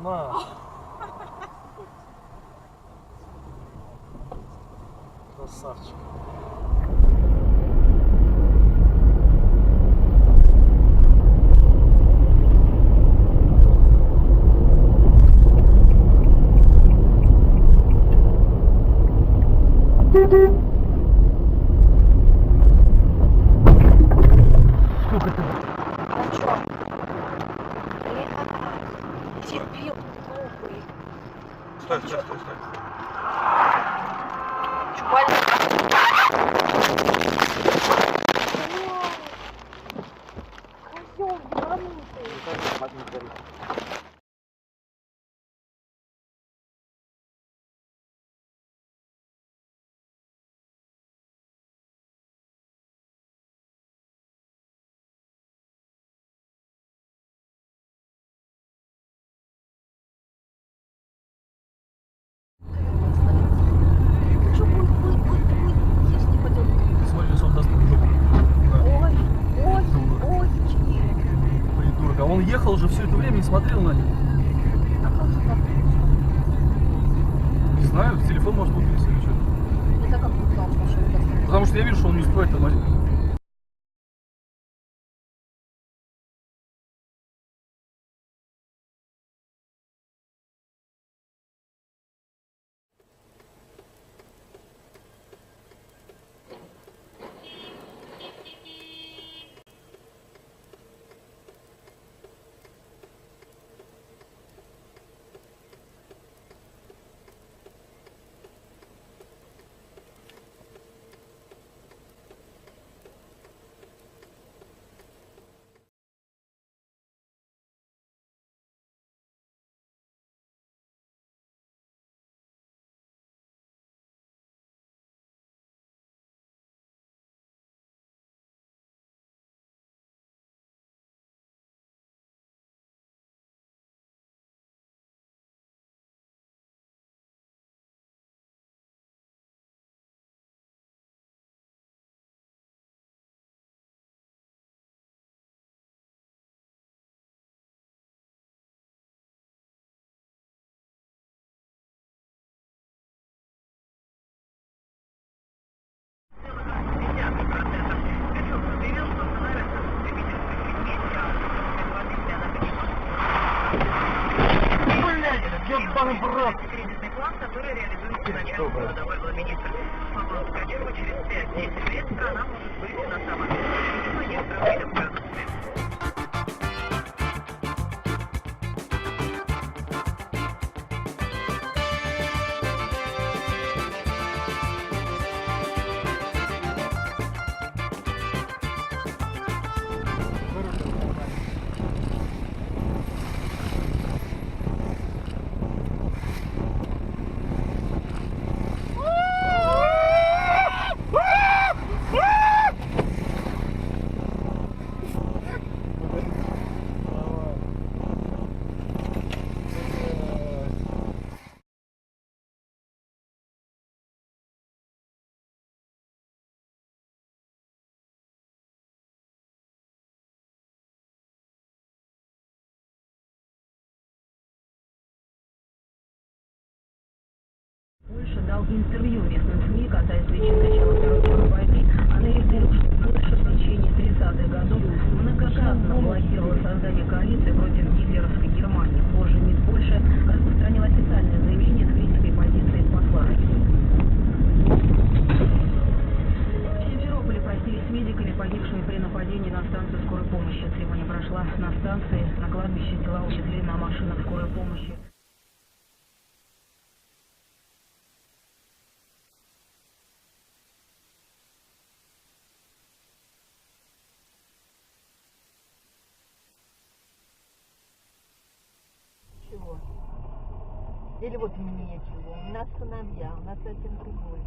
На. Красавчик. Сколько ты? А чё? Блядь, дебил глупый. Стой, стой, стой, стой. Чувак. Козёл ебанутый. Чё будет, если пойдёт? Смотри, он даст мне жопу. Ой, Придурок. А он ехал уже все это время, не смотрел на них. а как же так? Не знаю, телефон может выключить или что. Это как ты знал, что это так? Потому что я вижу, что он не успевает тормозить. Ебаный брат! Кредитный план, который реализуется началом года, вызвал министр. Павел Ткачева, через 5-10 лет страна может выйти на самообеспечение некоторых видов продукции. Польша дал интервью местным СМИ, касаясь причин начала Второй мировой войны. Она заявила, что Польша в течение 30-х годов многократно блокировала создание коалиции против гитлеровской Германии. Позже МИД Польши распространил официальное заявление с критикой позиции посла России. В Симферополе простились с медиками, погибшими при нападении на станцию скорой помощи. Церемония прошла на станции, на кладбище тела увезли на машинах скорой помощи. Чего? Или вот мне чего? У нас сыновья, у нас совсем другой.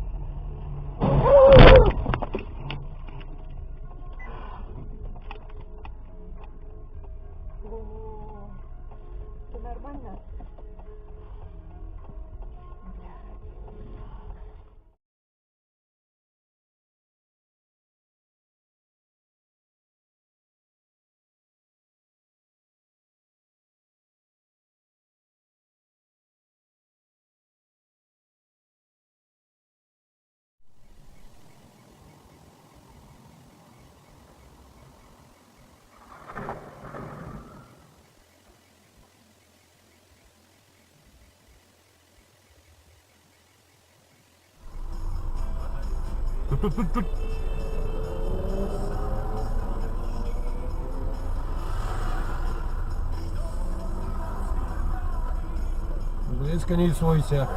О, все нормально? Близко не суйся.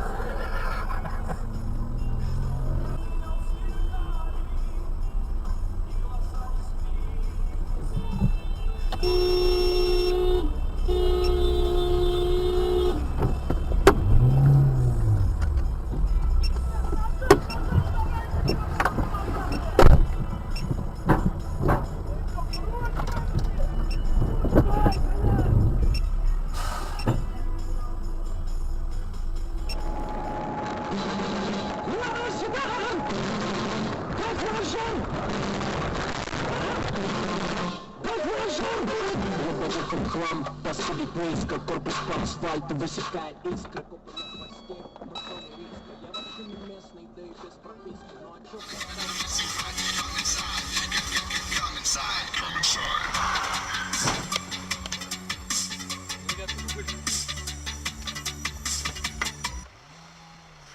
Хлам, посуду поиска, корпус по асфальту высекает искры, копы на хвосте, батоны риска. Я вообще не местный, да и без прописки, ну а чё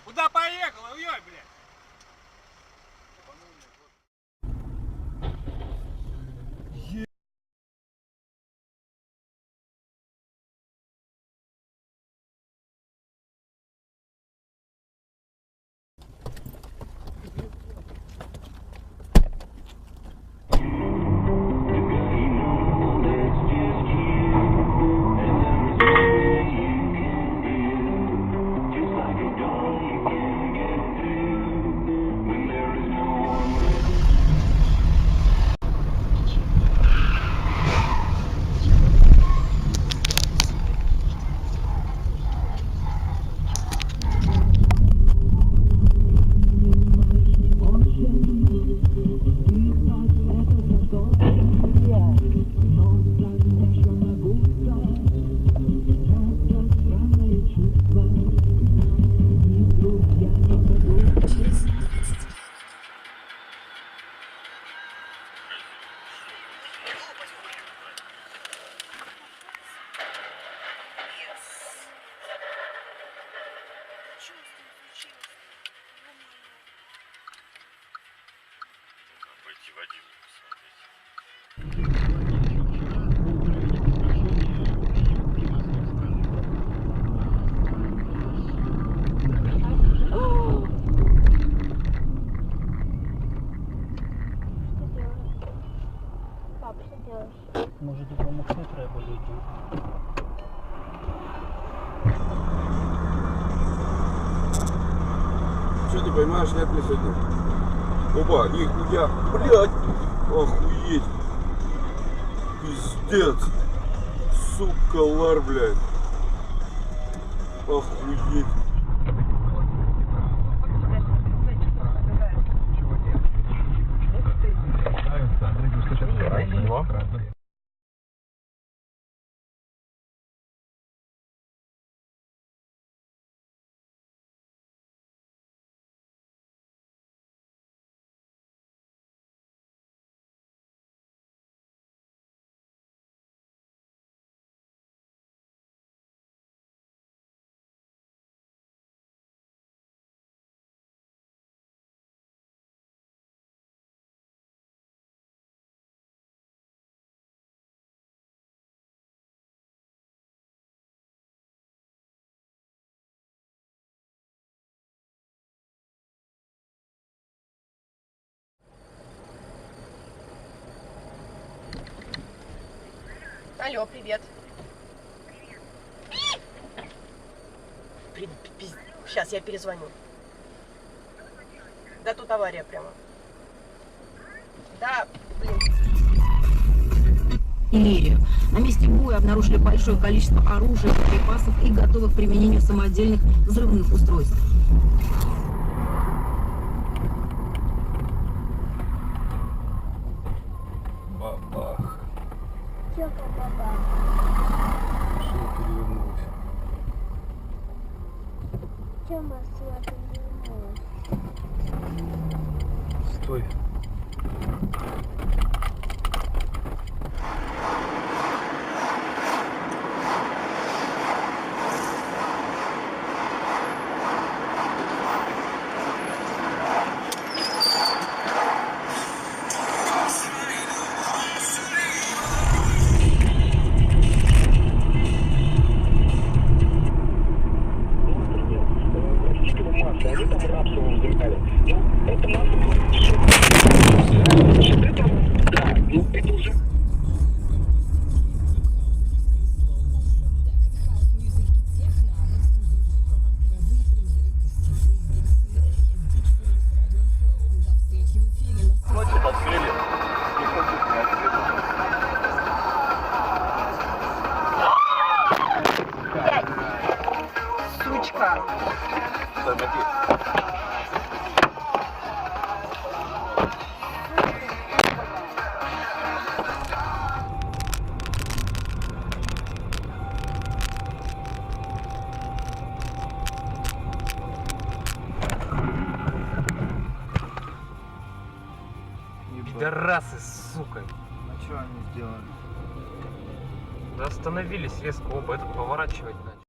Куда поехал? Ой, блядь! Пойти Вадиму посмотреть. Пап, что делаешь? Може допомогти треба людям. Что ты поймаешь, нет ли сегодня? Опа, нихуя, блядь, охуеть, пиздец, сука, лар, блядь, охуеть. Алло, привет. Сейчас я перезвоню. Да тут авария прямо. Да, блин. Артиллерию. На месте боя обнаружили большое количество оружия, припасов и готовых к применению самодельных взрывных устройств. Бабах. Чё, папа? Машина перевернулась. Чё, Марсела, ты вернулась? Стой. Пидорасы, сука. А что они сделали? Да остановились резко оба, этот поворачивать начал.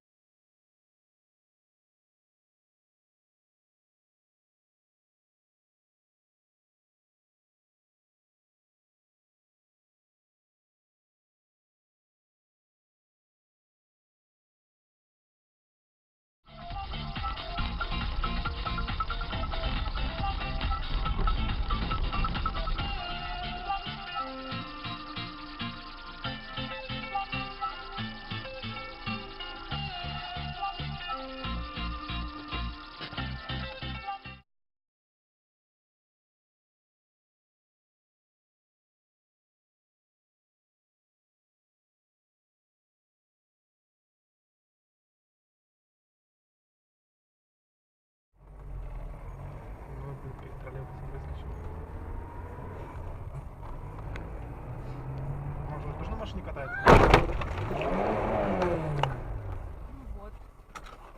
Может, тоже на машине катается?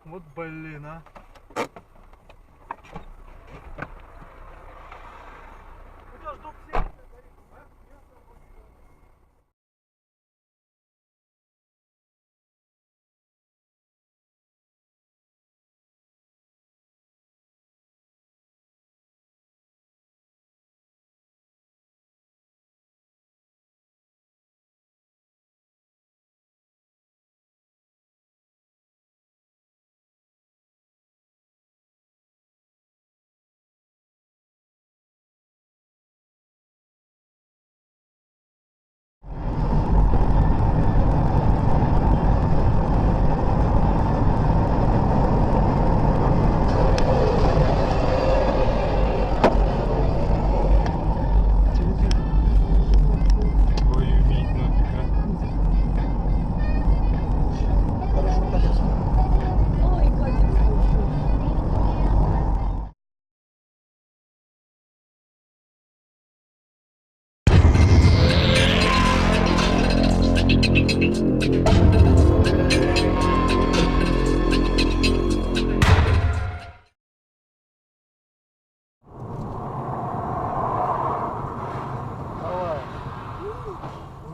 Вот блин, а.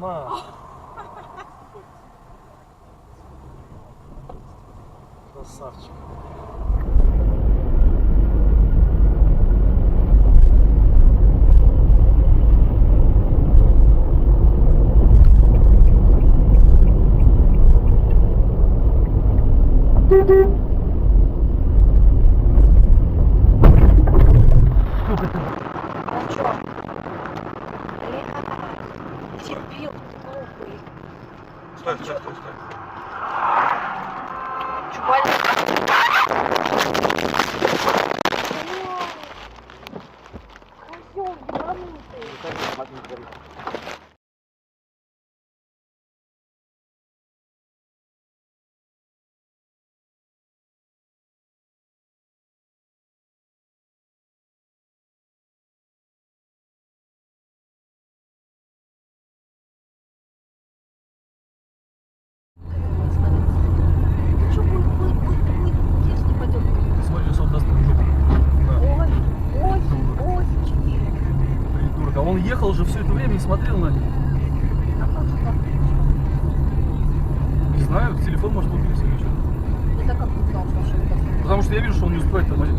На. Красавчик. А чё? Дебил глупый. Стой, стой, стой, стой. Чубалик. Козёл ебанутый. Чё будет, если пойдёт? Ты смотри, что он даст жопу. На. Ой, 4. Придурок. А он ехал же все это время и смотрел на них. А как же так? Не знаю, телефон может выключить или что. Это как ты знал, что ошибка? Потому что я вижу, что он не успевает тормозить.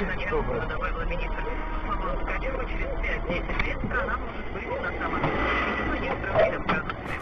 начала года добавила министр Павла Ткачева, через 5-10 лет страна может выйти на самообеспечение по некоторым видам продукции.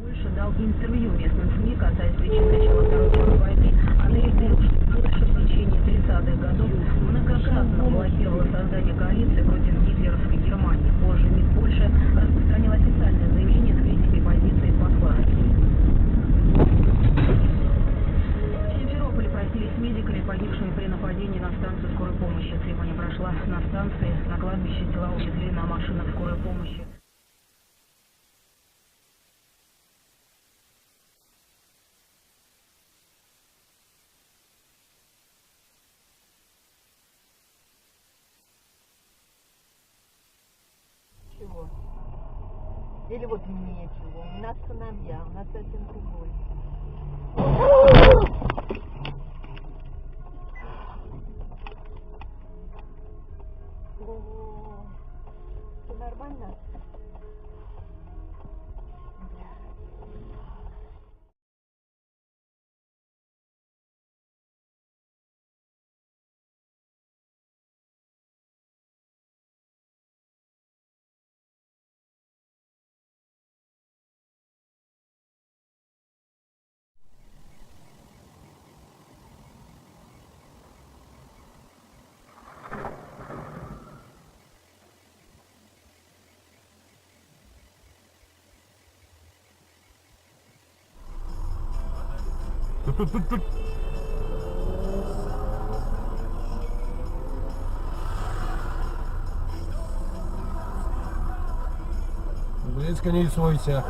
Польша дал интервью местным СМИ, касаясь причин начала Второй мировой войны. Она заявила, что Польша в течение 30-х годов многократно блокировала создание коалиции против гитлеровской Германии. Позже МИД Польши распространил официальное заявление с критикой позиции посла России. В Симферополе простились с медиками, погибшими при нападении на станцию скорой помощи. Церемония прошла на станции, на кладбище тела увезли на машинах скорой помощи. Чего? Или вот мне чего? У нас сыновья, у нас совсем другой. О, все нормально? Близко не свойся.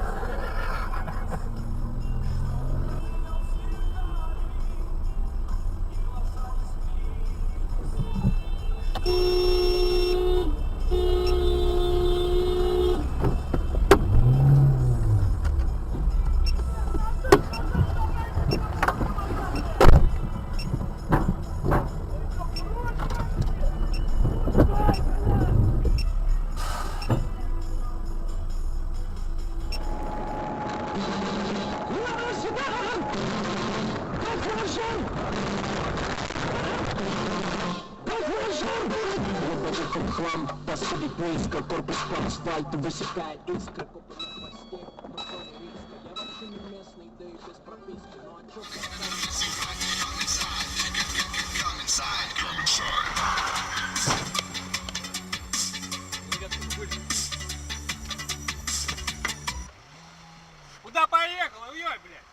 Хлам посудит низко, корпус по асфальту высекает искры. Копы на хвосте, но кроме риска. Я вообще не местный, да и без прописки. Ну а чё Куда поехал, ой, блядь?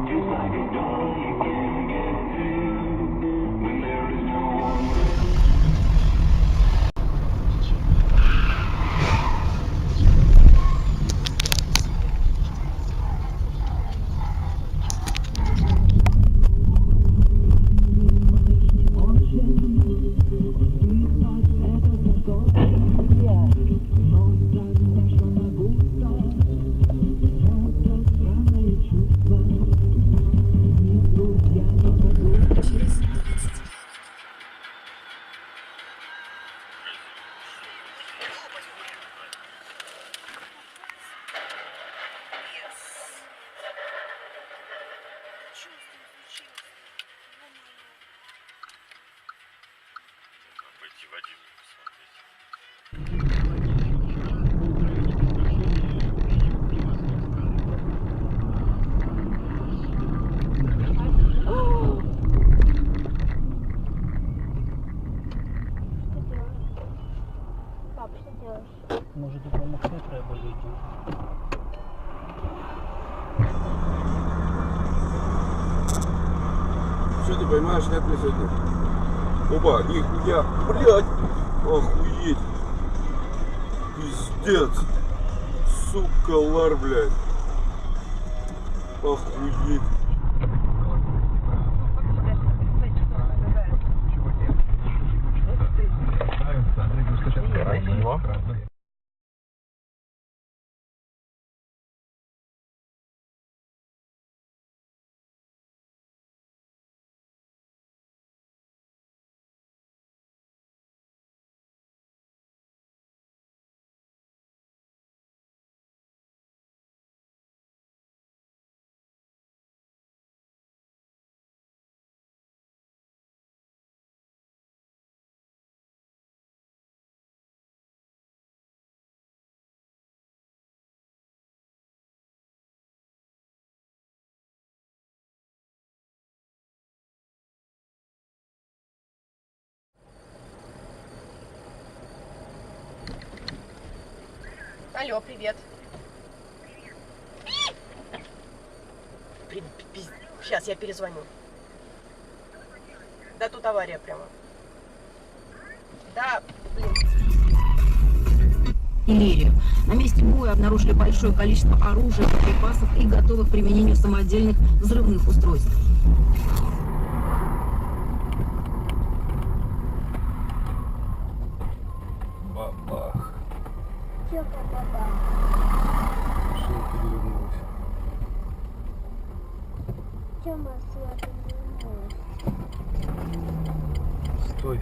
Just like a dog, you can't get through. Что ты поймаешь, нет ли сегодня? Опа, нихуя, блядь, охуеть. Пиздец. Сука, лар, блядь. Охуеть. Алло, привет. Сейчас я перезвоню. Да тут авария прямо. Да, блин. Артиллерию. На месте боя обнаружили большое количество оружия, боеприпасов и готовых к применению самодельных взрывных устройств. Бабах. Машина перевернулась. Стой.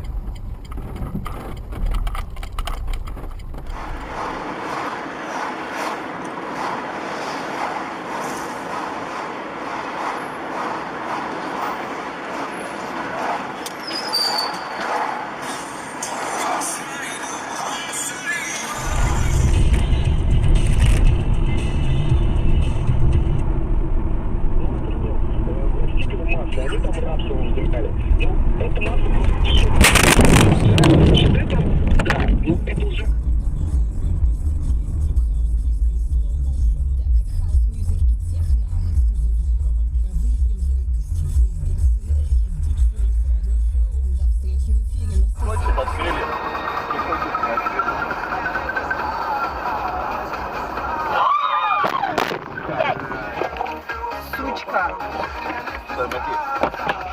Они там рабство возникали. Ну, это масса значит, это, да, ну, это уже... Сучка. Тормози.